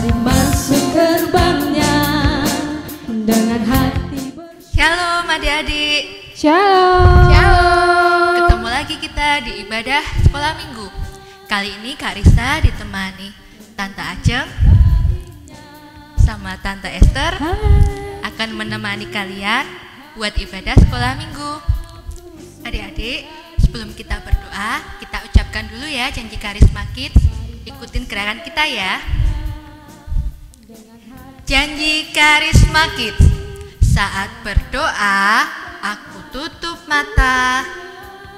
Mari masuk gerbangnya dengan hati Shalom adik-adik. Shalom. Shalom. Ketemu lagi kita di ibadah sekolah minggu. Kali ini Kak Risa ditemani Tante Aceng sama Tante Esther akan menemani kalian buat ibadah sekolah minggu. Adik-adik, sebelum kita berdoa, kita ucapkan dulu ya janji Karisma Kids. Ikutin gerakan kita ya. Janji Karisma Kids. Saat berdoa, aku tutup mata,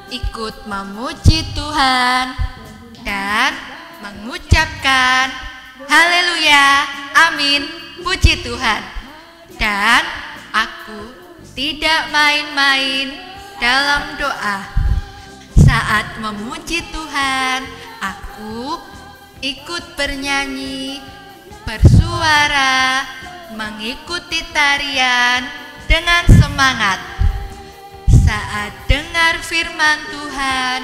ikut memuji Tuhan dan mengucapkan haleluya, amin, puji Tuhan. Dan aku tidak main-main dalam doa. Saat memuji Tuhan, aku ikut bernyanyi, bersuara, mengikuti tarian dengan semangat. Saat dengar firman Tuhan,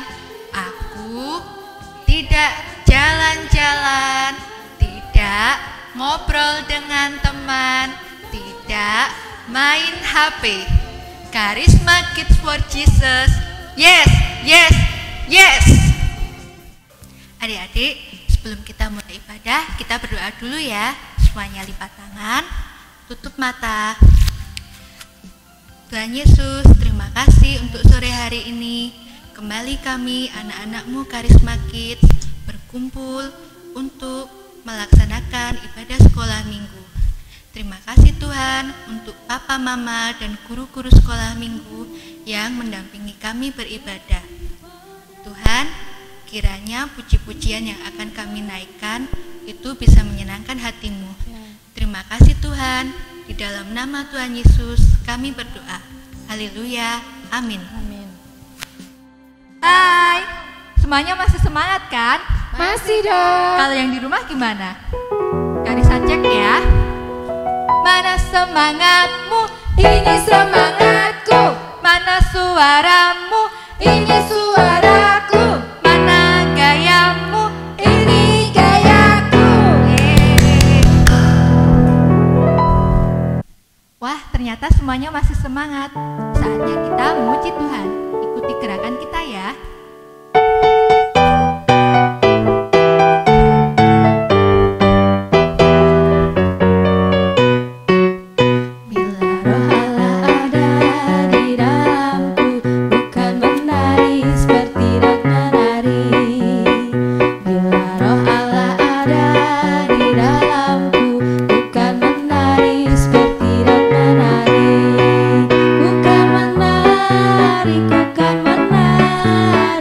aku tidak jalan-jalan, tidak ngobrol dengan teman, tidak main HP. Karisma Kids for Jesus. Yes, yes, yes. Adik-adik, sebelum kita mulai ibadah, kita berdoa dulu ya. Semuanya lipat tangan, tutup mata. Tuhan Yesus, terima kasih untuk sore hari ini. Kembali kami, anak-anakmu Karisma Kids, berkumpul untuk melaksanakan ibadah sekolah minggu. Terima kasih Tuhan untuk Papa, Mama, dan guru-guru sekolah minggu yang mendampingi kami beribadah. Tuhan, kiranya puji-pujian yang akan kami naikkan itu bisa menyenangkan hatimu. Terima kasih Tuhan, di dalam nama Tuhan Yesus kami berdoa. Haleluya, amin. Amin. Hai, semuanya masih semangat kan? Masih dong. Kalau yang di rumah gimana? Karisa cek ya. Mana semangatmu? Ini semangatku. Mana suaramu? Ini suaraku. Mana gayamu? Ini gayaku. Wah, ternyata semuanya masih semangat. Saatnya kita memuji Tuhan. Ikuti gerakan kita ya. Bukan menari, bukan menari.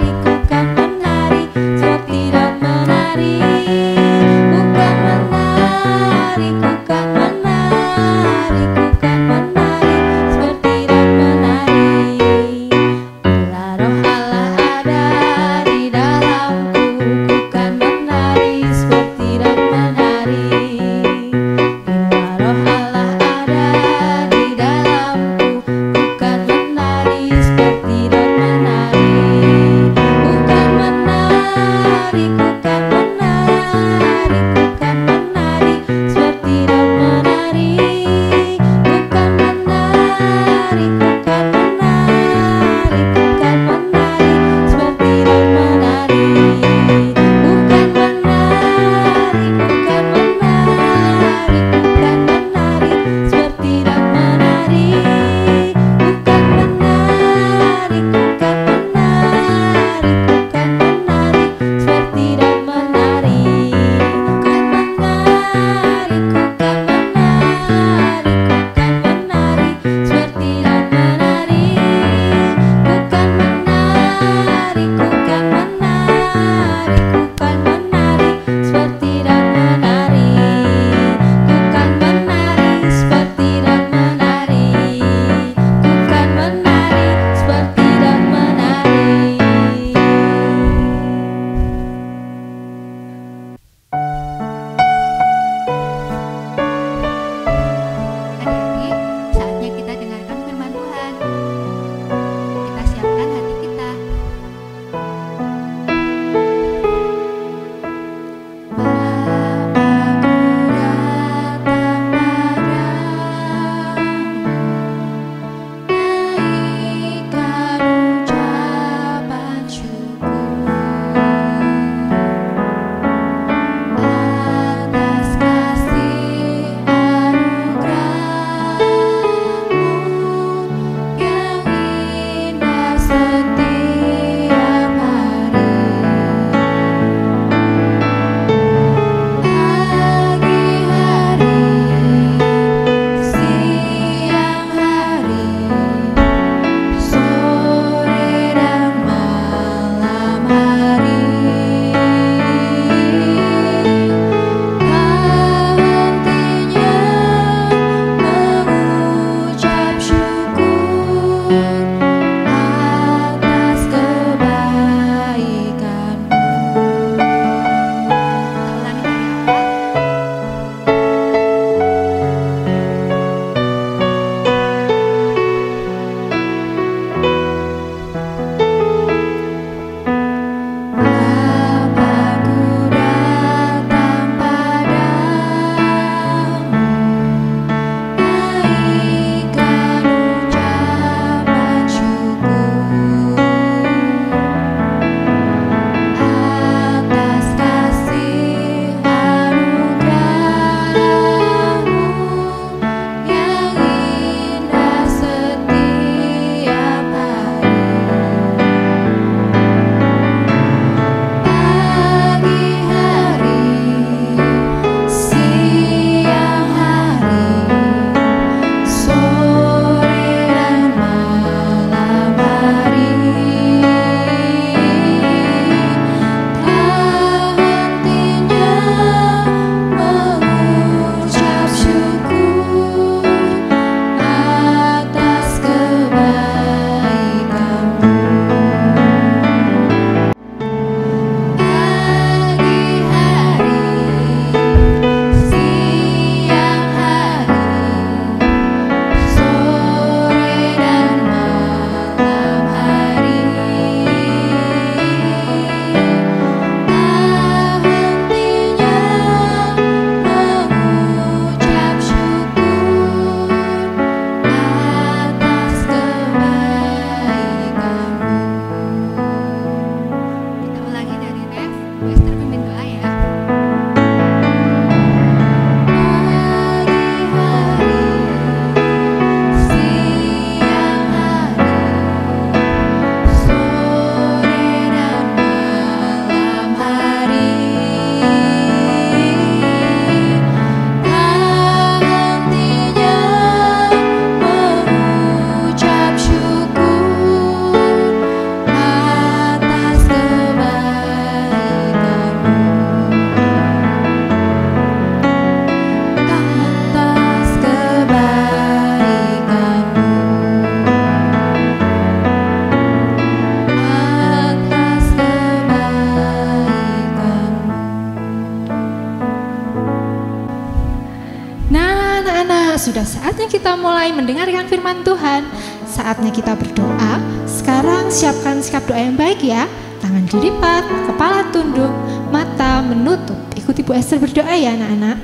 sudah saatnya kita mulai mendengarkan firman Tuhan. Saatnya kita berdoa. Sekarang siapkan sikap doa yang baik ya. Tangan dilipat, kepala tunduk, mata menutup. Ikuti Bu Esther berdoa ya anak-anak.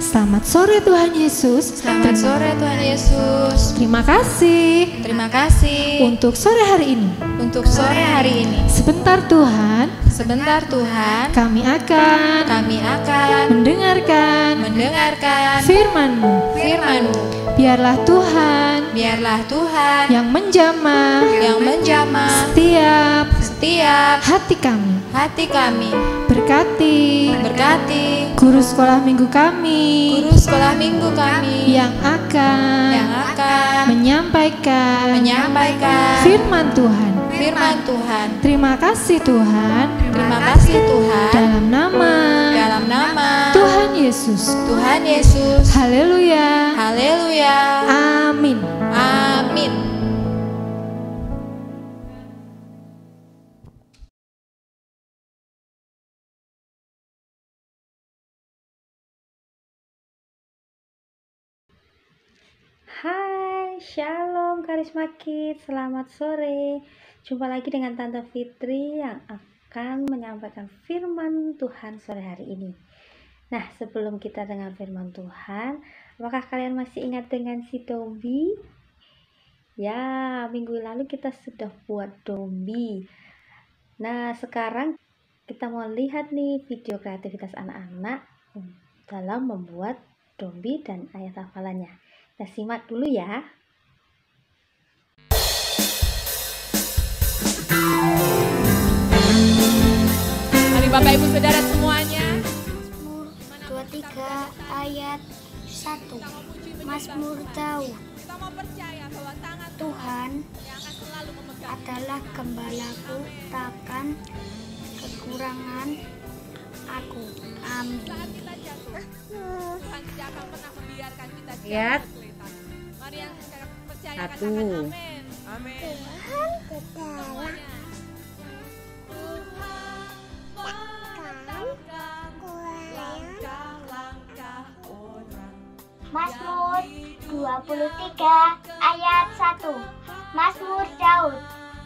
Selamat sore Tuhan Yesus. Selamat sore Tuhan Yesus. Terima kasih. Terima kasih Untuk sore hari ini. untuk sore hari ini. Sebentar Tuhan, Sebentar Tuhan, kami akan mendengarkan firman-Mu. firman-Mu. Biarlah Tuhan Biarlah Tuhan yang menjamah yang menjamah setiap hati kami. berkati Berkati guru sekolah minggu kami guru sekolah minggu kami yang akan menyampaikan firman Tuhan. Terima kasih Tuhan. Terima kasih Tuhan. Dalam nama Tuhan Yesus. Haleluya. Haleluya. Amin. Amin. Hai, Shalom Karisma Kids, selamat sore. Jumpa lagi dengan Tante Fitri yang akan menyampaikan firman Tuhan sore hari ini. Nah, sebelum kita dengar firman Tuhan, apakah kalian masih ingat dengan si Dombi? Ya, minggu lalu kita sudah buat Dombi. Nah, sekarang kita mau lihat nih video kreativitas anak-anak dalam membuat Dombi dan ayat hafalannya. Kita simak dulu ya. Mari Bapak Ibu Saudara semuanya. Mazmur 23 ayat 1. Mazmur Daud. Tuhan adalah gembalaku, takkan kekurangan aku. Amin. Ayat 1. Mazmur 23 ayat 1. Mazmur Daud.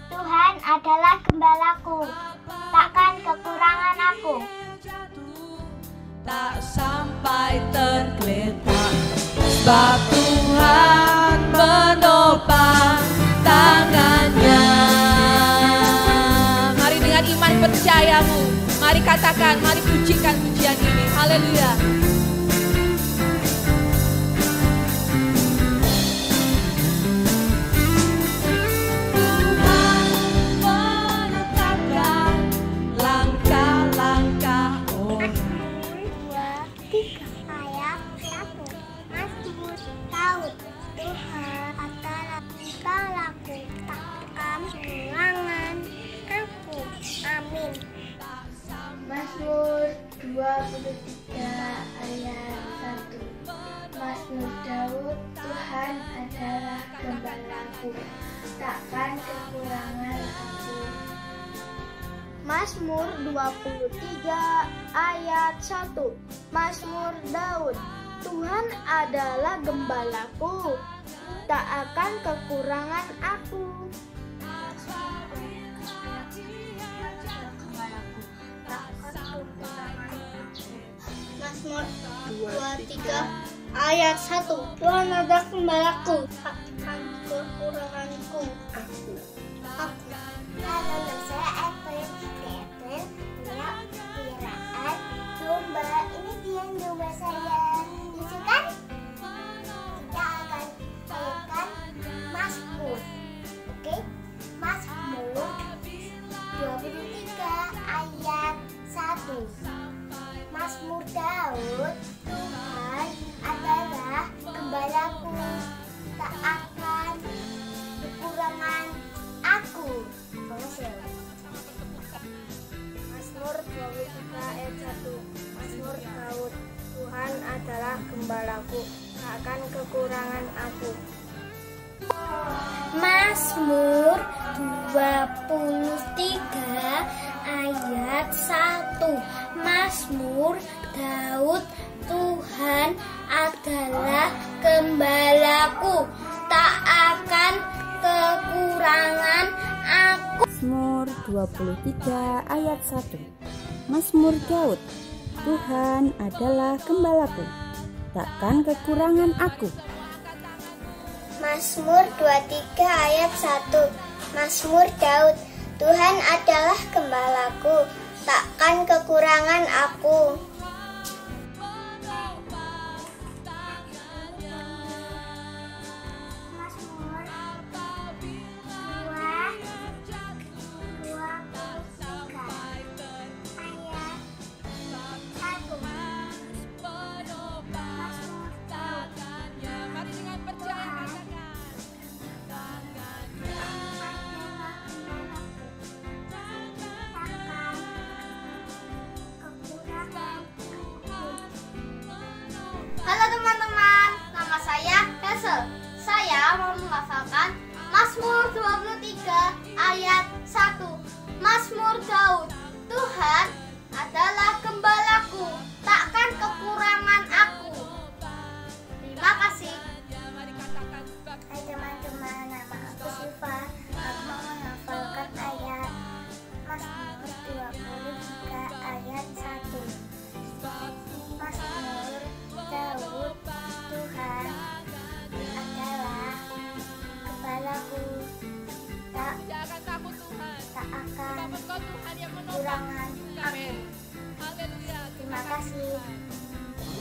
Tuhan adalah gembalaku, takkan kekurangan aku. Tak sampai tergeletak, sebab Tuhan menopang tangannya. Mari dengan iman percayamu, mari katakan, mari pujikan pujian ini. Haleluya. Tuhan menetapkan langkah-langkah orang. Ayat 1. Mazmur Daud. Tuhan adalah gembalaku, takkan kekurangan aku. Amin. Mazmur 23 ayat 1. Mazmur Daud. Tuhan adalah gembalaku, takkan kekurangan aku. Mazmur 23 ayat 1. Mazmur Daud. Tuhan adalah gembalaku, tak akan kekurangan aku. Mazmur 23 ayat 1. Tuhan adalah gembalaku, tak akan kekuranganku. Aku. Halo, saya April. April punya peliharaan domba. Ini dia domba saya. Lucu kan? Kita akan bacakan Mazmur. Oke? Mazmur 23 ayat 1. Mazmur Daud. Tuhan adalah gembalaku, tak akan kekurangan aku. Mazmur 23 ayat 1. Mazmur Daud. Tuhan adalah gembalaku, tak akan kekurangan aku. Mazmur 23 ayat 1. Mazmur Daud. Tuhan adalah gembalaku, tak akan kekurangan aku. Mazmur 23 ayat 1. Mazmur Daud. Tuhan adalah gembalaku, takkan kekurangan aku. Mazmur 23 ayat 1. Mazmur Daud. Tuhan adalah gembalaku, takkan kekurangan aku. Halo teman-teman, nama saya Hazel. Saya mau menghafalkan Mazmur 23 ayat 1. Mazmur Daud. Tuhan adalah gembalaku, takkan kekurangan aku. Terima kasih. Hai teman-teman, nama aku Siva. Aku mau menghafalkan ayat Mazmur 23 ayat 1. Mazmur Daud. Tuhan adalah gembalaku, tak akan kekurangan aku. Terima kasih.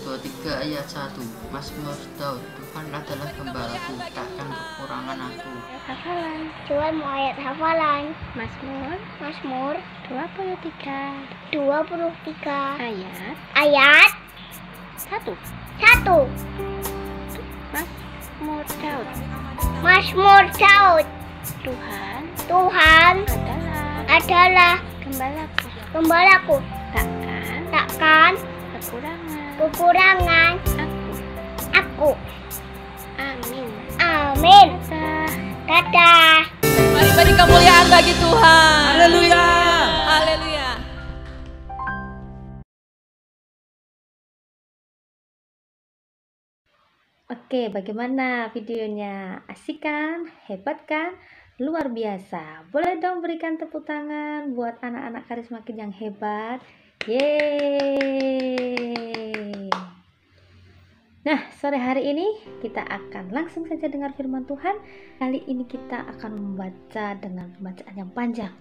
23 ayat 1. Mazmur Daud. Tuhan adalah gembalaku, takkan kekurangan aku. Hafalan. Coba mau ayat hafalan. Mazmur 23 ayat 1. Mazmur Daud. Tuhan adalah gembalaku, takkan kekurangan aku. Amin. Dadah. Mari beri kemuliaan bagi Tuhan. Haleluya. Haleluya. Oke, bagaimana videonya? Asik kan? Hebat kan? Luar biasa. Boleh dong berikan tepuk tangan buat anak-anak Karisma Kids yang hebat. Yeay. Nah, sore hari ini kita akan langsung saja dengar firman Tuhan. Kali ini kita akan membaca dengan pembacaan yang panjang.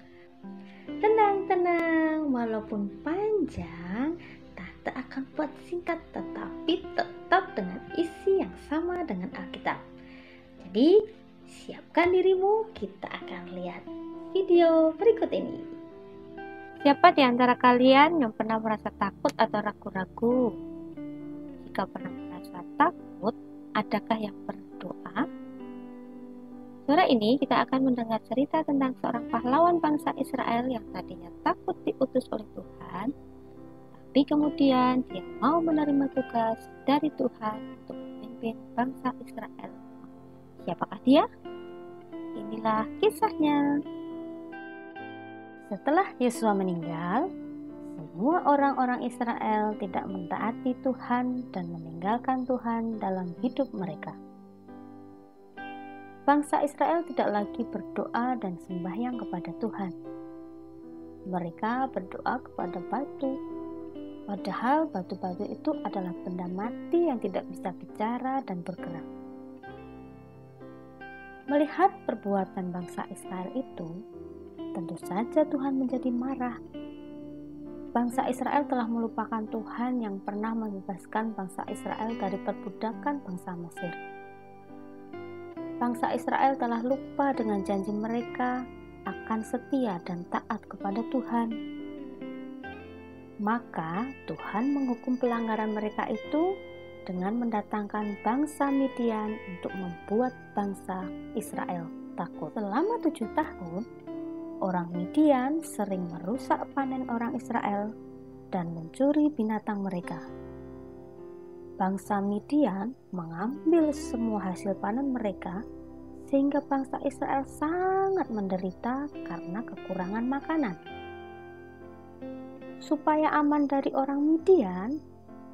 Tenang, walaupun panjang, Tante akan buat singkat tetapi tetap dengan isi yang sama dengan Alkitab. Jadi, siapkan dirimu, kita akan lihat video berikut ini. Siapa di antara kalian yang pernah merasa takut atau ragu-ragu? Jika pernah merasa takut, adakah yang berdoa? Sore ini kita akan mendengar cerita tentang seorang pahlawan bangsa Israel yang tadinya takut diutus oleh Tuhan, tapi kemudian dia mau menerima tugas dari Tuhan untuk memimpin bangsa Israel. Siapakah dia? Inilah kisahnya. Setelah Yosua meninggal, semua orang-orang Israel tidak mentaati Tuhan dan meninggalkan Tuhan dalam hidup mereka. Bangsa Israel tidak lagi berdoa dan sembahyang kepada Tuhan. Mereka berdoa kepada batu, padahal batu-batu itu adalah benda mati yang tidak bisa bicara dan bergerak. Melihat perbuatan bangsa Israel itu, tentu saja Tuhan menjadi marah. Bangsa Israel telah melupakan Tuhan yang pernah membebaskan bangsa Israel dari perbudakan bangsa Mesir. Bangsa Israel telah lupa dengan janji mereka akan setia dan taat kepada Tuhan. Maka Tuhan menghukum pelanggaran mereka itu dengan mendatangkan bangsa Midian untuk membuat bangsa Israel takut. Selama 7 tahun, orang Midian sering merusak panen orang Israel dan mencuri binatang mereka. Bangsa Midian mengambil semua hasil panen mereka, sehingga bangsa Israel sangat menderita karena kekurangan makanan. Supaya aman dari orang Midian,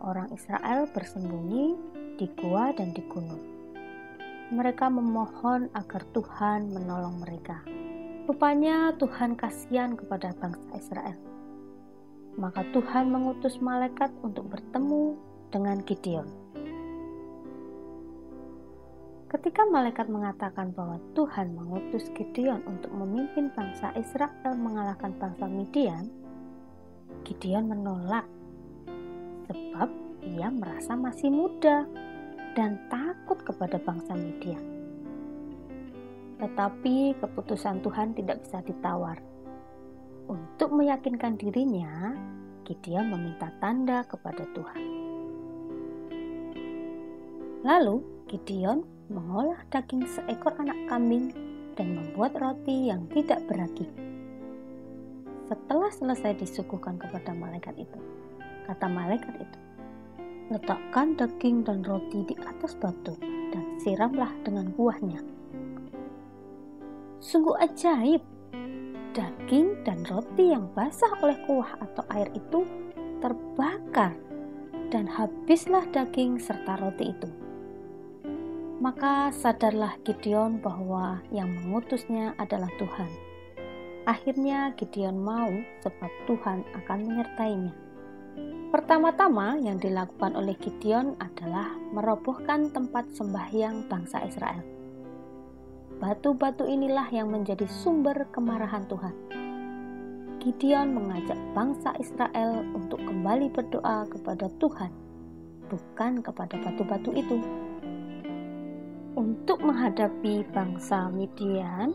orang Israel bersembunyi di gua dan di gunung. mereka memohon agar Tuhan menolong mereka. Rupanya Tuhan kasihan kepada bangsa Israel. Maka Tuhan mengutus malaikat untuk bertemu dengan Gideon. Ketika malaikat mengatakan bahwa Tuhan mengutus Gideon untuk memimpin bangsa Israel mengalahkan bangsa Midian, Gideon menolak sebab ia merasa masih muda dan takut kepada bangsa Midian. Tetapi keputusan Tuhan tidak bisa ditawar. Untuk meyakinkan dirinya, Gideon meminta tanda kepada Tuhan. Lalu Gideon mengolah daging seekor anak kambing dan membuat roti yang tidak beragi. Setelah selesai disuguhkan kepada malaikat itu, kata malaikat itu, "Letakkan daging dan roti di atas batu dan siramlah dengan kuahnya." Sungguh ajaib, daging dan roti yang basah oleh kuah atau air itu terbakar dan habislah daging serta roti itu. Maka sadarlah Gideon bahwa yang mengutusnya adalah Tuhan. Akhirnya Gideon mau sebab Tuhan akan menyertainya. Pertama-tama yang dilakukan oleh Gideon adalah merobohkan tempat sembahyang bangsa Israel. Batu-batu inilah yang menjadi sumber kemarahan Tuhan. Gideon mengajak bangsa Israel untuk kembali berdoa kepada Tuhan, bukan kepada batu-batu itu. Untuk menghadapi bangsa Midian,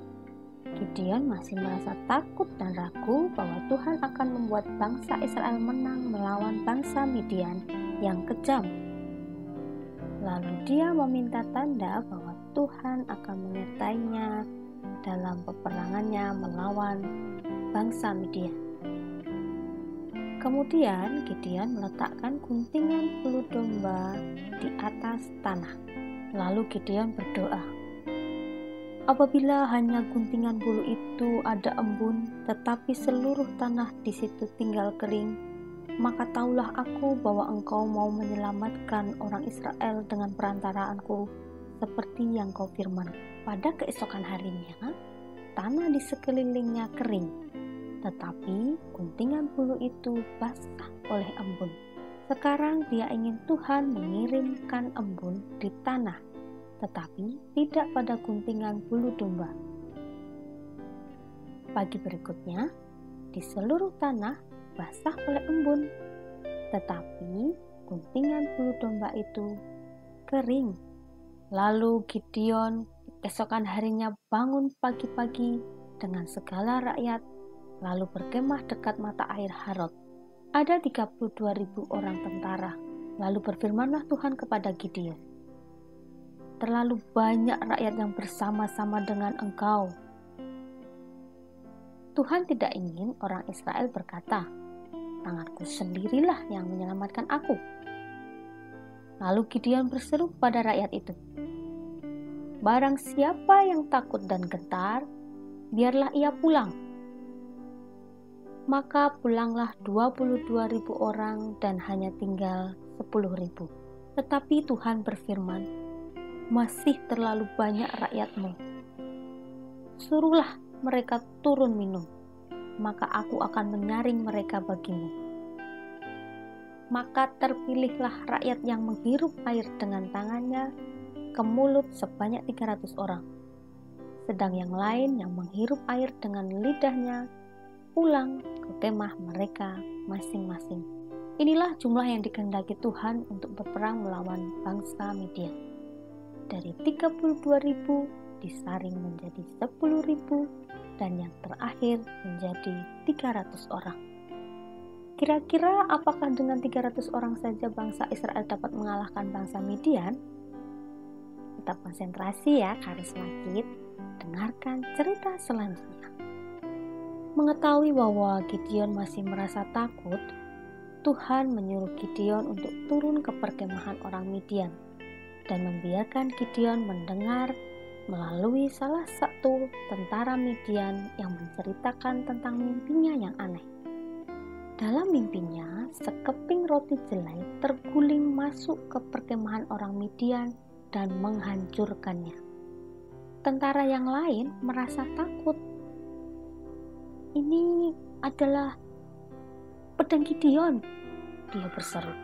Gideon masih merasa takut dan ragu bahwa Tuhan akan membuat bangsa Israel menang melawan bangsa Midian yang kejam. Lalu dia meminta tanda bahwa Tuhan akan menyertainya dalam peperangannya melawan bangsa Midian. Kemudian Gideon meletakkan guntingan bulu domba di atas tanah. Lalu Gideon berdoa, "Apabila hanya guntingan bulu itu ada embun, tetapi seluruh tanah di situ tinggal kering, maka taulah aku bahwa Engkau mau menyelamatkan orang Israel dengan perantaraanku, seperti yang Kau firman." Pada keesokan harinya, tanah di sekelilingnya kering, tetapi guntingan bulu itu basah oleh embun. Sekarang dia ingin Tuhan mengirimkan embun di tanah, tetapi tidak pada guntingan bulu domba. Pagi berikutnya, di seluruh tanah basah oleh embun, tetapi guntingan bulu domba itu kering. Lalu Gideon keesokan harinya bangun pagi-pagi dengan segala rakyat, lalu berkemah dekat mata air Harod. Ada 32.000 orang tentara. Lalu berfirmanlah Tuhan kepada Gideon, "Terlalu banyak rakyat yang bersama-sama dengan engkau." Tuhan tidak ingin orang Israel berkata, "Tanganku sendirilah yang menyelamatkan aku." Lalu Gideon berseru pada rakyat itu, "Barang siapa yang takut dan gentar, biarlah ia pulang." Maka pulanglah 22.000 orang dan hanya tinggal 10.000. Tetapi Tuhan berfirman, "Masih terlalu banyak rakyatmu. Suruhlah mereka turun minum, maka aku akan menyaring mereka bagimu." Maka terpilihlah rakyat yang menghirup air dengan tangannya ke mulut sebanyak 300 orang. Sedang yang lain yang menghirup air dengan lidahnya pulang ke kemah mereka masing-masing. Inilah jumlah yang dikehendaki Tuhan untuk berperang melawan bangsa Midian. Dari 32.000 disaring menjadi 10.000 dan yang terakhir menjadi 300 orang. Kira-kira apakah dengan 300 orang saja bangsa Israel dapat mengalahkan bangsa Midian? Tetap konsentrasi ya, Karismakit. Dengarkan cerita selanjutnya. Mengetahui bahwa Gideon masih merasa takut, Tuhan menyuruh Gideon untuk turun ke perkemahan orang Midian dan membiarkan Gideon mendengar melalui salah satu tentara Midian yang menceritakan tentang mimpinya yang aneh. Dalam mimpinya, sekeping roti jelai terguling masuk ke perkemahan orang Midian dan menghancurkannya. tentara yang lain merasa takut. Ini adalah pedang Gideon, dia berseru.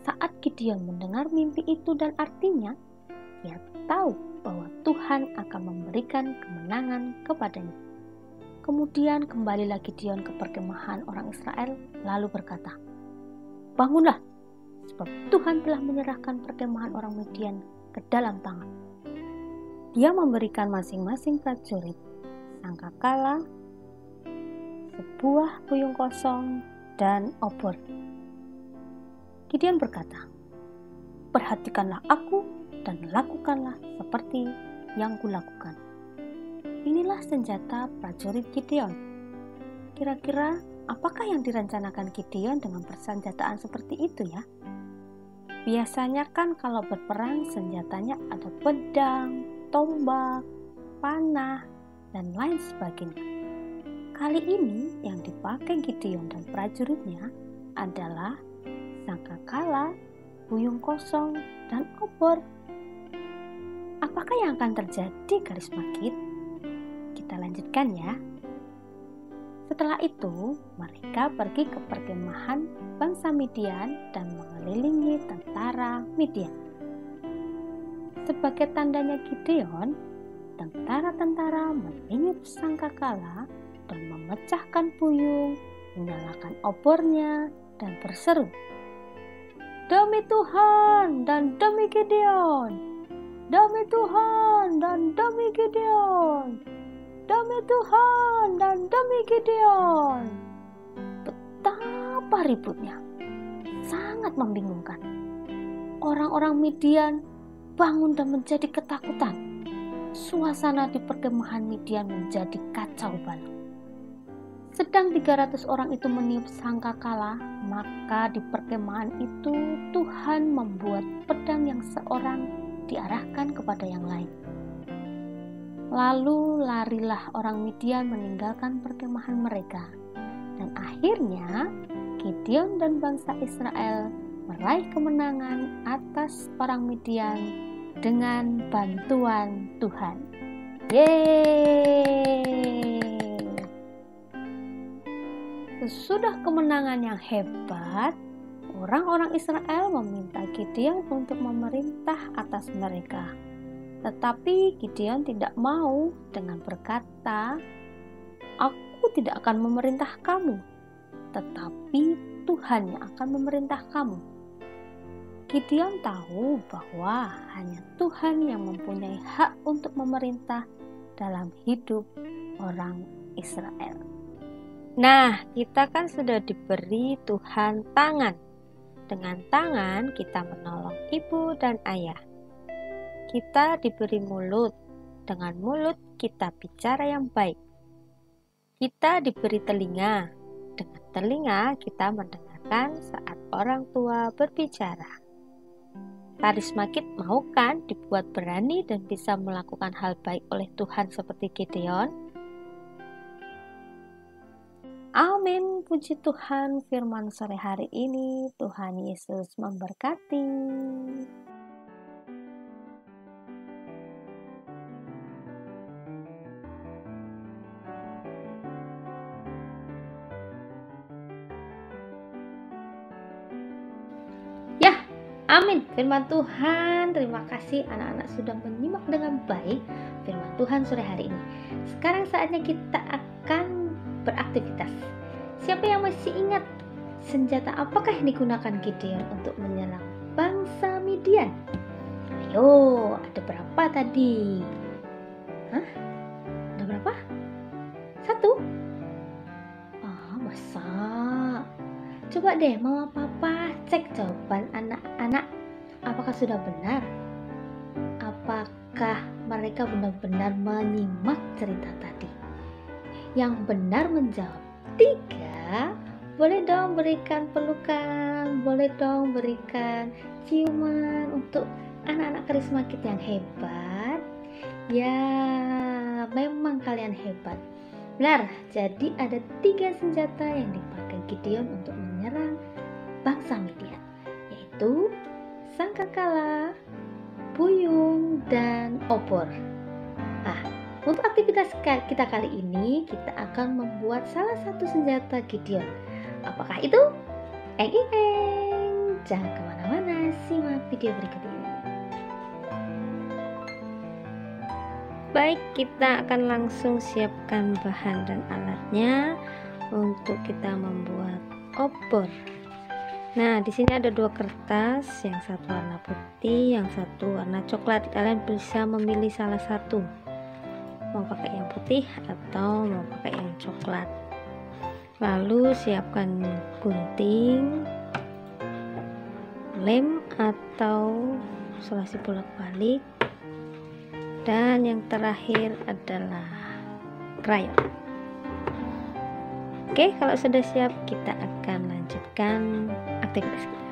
Saat Gideon mendengar mimpi itu dan artinya, dia tahu bahwa Tuhan akan memberikan kemenangan kepadanya. Kemudian kembalilah Gideon ke perkemahan orang Israel lalu berkata, "Bangunlah, sebab Tuhan telah menyerahkan perkemahan orang Midian ke dalam tangan." Dia memberikan masing-masing prajurit sangkakala, sebuah puyung kosong, dan obor. Gideon berkata, "Perhatikanlah aku dan lakukanlah seperti yang kulakukan." Inilah senjata prajurit Gideon. Kira-kira apakah yang direncanakan Gideon dengan persenjataan seperti itu ya? Biasanya kan kalau berperang senjatanya ada pedang, tombak, panah, dan lain sebagainya. Kali ini yang dipakai Gideon dan prajuritnya adalah sangkakala, puyung kosong, dan obor. Apakah yang akan terjadi, Karisma Kids? Kita lanjutkan ya. Setelah itu, mereka pergi ke perkemahan bangsa Midian dan mengelilingi tentara Midian. Sebagai tandanya Gideon, tentara-tentara meniup sangkakala dan memecahkan puyung, menyalakan obornya, dan berseru, "Demi Tuhan dan demi Gideon! Demi Tuhan dan demi Gideon! Demi Tuhan dan demi Gideon!" Betapa ributnya, sangat membingungkan. Orang-orang Midian bangun dan menjadi ketakutan. Suasana di perkemahan Midian menjadi kacau balau. Sedang 300 orang itu meniup sangkakala, maka di perkemahan itu Tuhan membuat pedang yang seorang diarahkan kepada yang lain. Lalu larilah orang Midian meninggalkan perkemahan mereka. Dan akhirnya Gideon dan bangsa Israel meraih kemenangan atas orang Midian dengan bantuan Tuhan. Yeay! Sesudah kemenangan yang hebat, orang-orang Israel meminta Gideon untuk memerintah atas mereka. Tetapi Gideon tidak mau dengan berkata, "Aku tidak akan memerintah kamu, tetapi Tuhan yang akan memerintah kamu." Gideon tahu bahwa hanya Tuhan yang mempunyai hak untuk memerintah dalam hidup orang Israel. Nah, kita kan sudah diberi Tuhan tangan. Dengan tangan kita menolong ibu dan ayah. Kita diberi mulut. Dengan mulut kita bicara yang baik. Kita diberi telinga. Dengan telinga kita mendengarkan saat orang tua berbicara. Karisma Kids mau kan dibuat berani dan bisa melakukan hal baik oleh Tuhan seperti Gideon? Amin, puji Tuhan, firman sore hari ini, Tuhan Yesus memberkati. Ya, amin, firman Tuhan. Terima kasih anak-anak sudah menyimak dengan baik firman Tuhan sore hari ini. Sekarang saatnya kita akan beraktivitas. Siapa yang masih ingat senjata apakah yang digunakan Gideon untuk menyerang bangsa Midian? Ayo, ada berapa tadi? Hah? Ada berapa? 1? Masa? Coba deh mama papa cek jawaban anak-anak. Apakah sudah benar? Apakah mereka benar-benar menyimak cerita tadi? Yang benar menjawab 3. Boleh dong berikan pelukan, boleh dong berikan ciuman untuk anak-anak Karisma Kids yang hebat. Ya, memang kalian hebat. Benar, jadi ada 3 senjata yang dipakai Gideon untuk menyerang bangsa Midian, yaitu sangkakala, puyung, dan obor. Nah, untuk aktivitas kita kali ini, kita akan membuat salah satu senjata Gideon. Apakah itu? Jangan kemana-mana, simak video berikut ini. Baik, kita akan langsung siapkan bahan dan alatnya untuk kita membuat obor. Nah, di sini ada 2 kertas, yang satu warna putih, yang satu warna coklat. Kalian bisa memilih salah satu, mau pakai yang putih atau mau pakai yang coklat. Lalu siapkan gunting, lem atau selasi bolak-balik, dan yang terakhir adalah krayon. Oke, kalau sudah siap, kita akan lanjutkan aktivitas kita.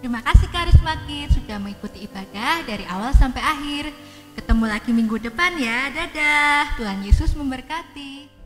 Terima kasih Karisma Kids sudah mengikuti ibadah dari awal sampai akhir. Ketemu lagi minggu depan ya. Dadah. Tuhan Yesus memberkati.